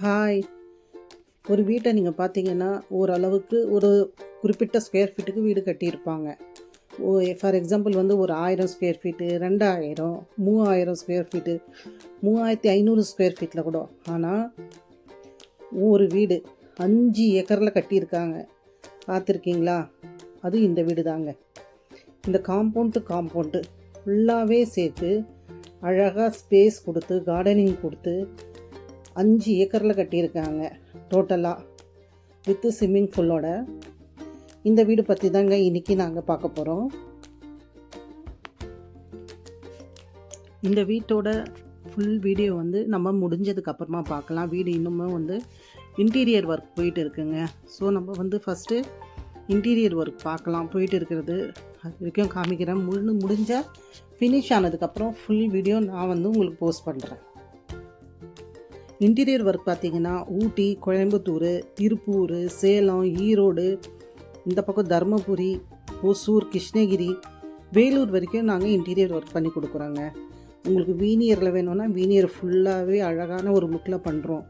Hi. ஒரு வீட்டை நீங்கள் பார்த்தீங்கன்னா ஓரளவுக்கு ஒரு குறிப்பிட்ட ஸ்கொயர் ஃபீட்டுக்கு வீடு கட்டியிருப்பாங்க. ஃபார் எக்ஸாம்பிள் வந்து ஒரு 1000 square feet, 2000, 3000 square feet, 3500 square ஃபீட்டில் கூட. ஆனால் ஒரு வீடு 5 ஏக்கரில் கட்டியிருக்காங்க. பார்த்துருக்கீங்களா? அது இந்த வீடு தாங்க. இந்த காம்பவுண்டு ஃபுல்லாகவே சேர்த்து அழகாக ஸ்பேஸ் கொடுத்து கார்டனிங் கொடுத்து 5 ஏக்கரில் கட்டியிருக்காங்க டோட்டலாக, வித்து ஸ்விம்மிங் பூலோட. இந்த வீடு பற்றி தாங்க இன்றைக்கி நாங்கள் பார்க்க போகிறோம். இந்த வீட்டோட ஃபுல் வீடியோ வந்து நம்ம முடிஞ்சதுக்கப்புறமா பார்க்கலாம். வீடு இன்னமும் வந்து இன்டீரியர் ஒர்க் போயிட்டு இருக்குங்க. ஸோ நம்ம வந்து ஃபஸ்ட்டு இன்டீரியர் ஒர்க் பார்க்கலாம். போயிட்டு இருக்கிறது அது வரைக்கும் காமிக்கிறேன். முடிஞ்சால் ஃபினிஷ் ஆனதுக்கப்புறம் ஃபுல் வீடியோ நான் வந்து உங்களுக்கு போஸ்ட் பண்ணுறேன். இன்டீரியர் ஒர்க் பார்த்திங்கன்னா ஊட்டி, கோயம்புத்தூர், திருப்பூர், சேலம், ஈரோடு, இந்த பக்கம் தருமபுரி, ஒசூர், கிருஷ்ணகிரி, வேலூர் வரைக்கும் நாங்கள் இன்டீரியர் ஒர்க் பண்ணி கொடுக்குறோங்க. உங்களுக்கு வீனியரில் வேணும்னா வீனியர் ஃபுல்லாகவே அழகான ஒரு லுக்கில் பண்ணுறோம்.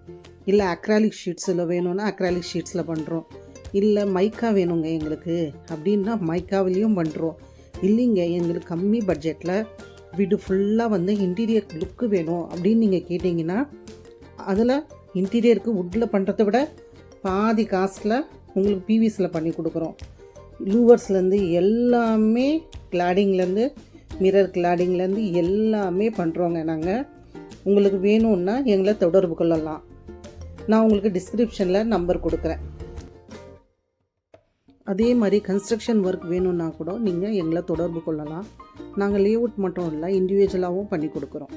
இல்லை அக்ராலிக் ஷீட்ஸில் வேணும்னா அக்ராலிக் ஷீட்ஸில் பண்ணுறோம். இல்லை மைக்கா வேணுங்க எங்களுக்கு அப்படின்னா மைக்காவிலையும் பண்ணுறோம். இல்லைங்க எங்களுக்கு கம்மி பட்ஜெட்டில் வீடு ஃபுல்லாக வந்து இன்டீரியர் லுக்கு வேணும் அப்படின்னு நீங்கள் கேட்டிங்கன்னா அதில் இன்டீரியருக்கு வுட்டில் பண்ணுறத விட பாதி காசில் உங்களுக்கு பிவிசியில் பண்ணி கொடுக்குறோம். லூவர்ஸ்லேருந்து எல்லாமே, கிளாடிங்லேருந்து மிரர் கிளாடிங்லேருந்து எல்லாமே பண்ணுறோங்க நாங்கள். உங்களுக்கு வேணும்னா எங்களை தொடர்பு கொள்ளலாம். நான் உங்களுக்கு டிஸ்கிரிப்ஷனில் நம்பர் கொடுக்குறேன். அதே மாதிரி கன்ஸ்ட்ரக்ஷன் ஒர்க் வேணும்னா கூட நீங்கள் எங்களை தொடர்பு கொள்ளலாம். நாங்கள் லேஅவுட் மட்டும் இல்லை, இண்டிவிஜுவலாகவும் பண்ணி கொடுக்குறோம்.